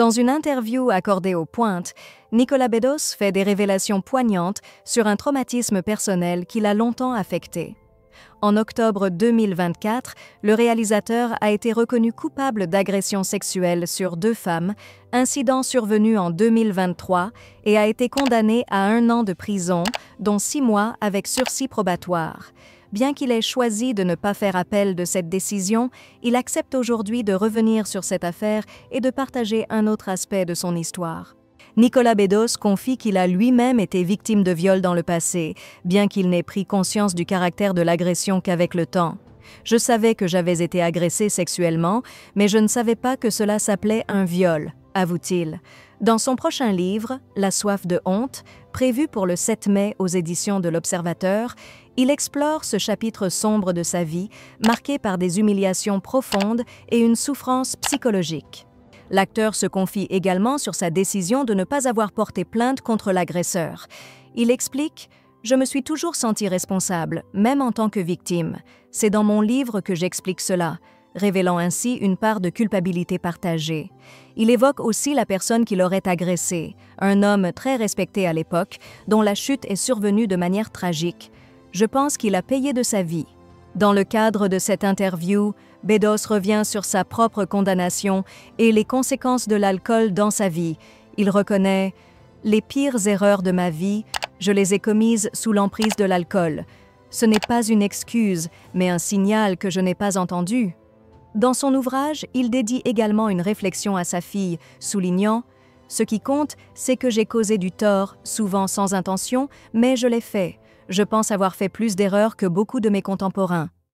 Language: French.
Dans une interview accordée au Point, Nicolas Bedos fait des révélations poignantes sur un traumatisme personnel qui l'a longtemps affecté. En octobre 2024, le réalisateur a été reconnu coupable d'agression sexuelle sur 2 femmes, incident survenu en 2023, et a été condamné à 1 an de prison, dont 6 mois avec sursis probatoire. Bien qu'il ait choisi de ne pas faire appel de cette décision, il accepte aujourd'hui de revenir sur cette affaire et de partager un autre aspect de son histoire. Nicolas Bedos confie qu'il a lui-même été victime de viol dans le passé, bien qu'il n'ait pris conscience du caractère de l'agression qu'avec le temps. « Je savais que j'avais été agressé sexuellement, mais je ne savais pas que cela s'appelait un viol », avoue-t-il. Dans son prochain livre, La soif de honte, prévu pour le 7 mai aux éditions de l'Observateur, il explore ce chapitre sombre de sa vie, marqué par des humiliations profondes et une souffrance psychologique. L'acteur se confie également sur sa décision de ne pas avoir porté plainte contre l'agresseur. Il explique « Je me suis toujours senti responsable, même en tant que victime. C'est dans mon livre que j'explique cela », révélant ainsi une part de culpabilité partagée. Il évoque aussi la personne qui l'aurait agressé, un homme très respecté à l'époque, dont la chute est survenue de manière tragique. « Je pense qu'il a payé de sa vie ». Dans le cadre de cette interview, Bedos revient sur sa propre condamnation et les conséquences de l'alcool dans sa vie. Il reconnaît « Les pires erreurs de ma vie, je les ai commises sous l'emprise de l'alcool. Ce n'est pas une excuse, mais un signal que je n'ai pas entendu. » Dans son ouvrage, il dédie également une réflexion à sa fille, soulignant « Ce qui compte, c'est que j'ai causé du tort, souvent sans intention, mais je l'ai fait. Je pense avoir fait plus d'erreurs que beaucoup de mes contemporains. »